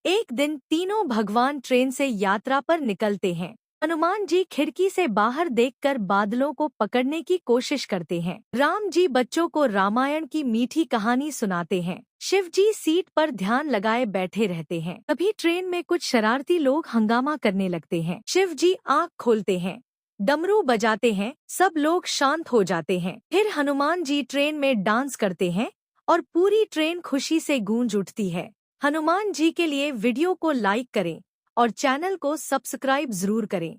एक दिन तीनों भगवान ट्रेन से यात्रा पर निकलते हैं। हनुमान जी खिड़की से बाहर देखकर बादलों को पकड़ने की कोशिश करते हैं। राम जी बच्चों को रामायण की मीठी कहानी सुनाते हैं। शिव जी सीट पर ध्यान लगाए बैठे रहते हैं। तभी ट्रेन में कुछ शरारती लोग हंगामा करने लगते हैं। शिव जी आँख खोलते हैं, डमरू बजाते हैं, सब लोग शांत हो जाते हैं। फिर हनुमान जी ट्रेन में डांस करते हैं और पूरी ट्रेन खुशी से गूंज उठती है। हनुमान जी के लिए वीडियो को लाइक करें और चैनल को सब्सक्राइब जरूर करें।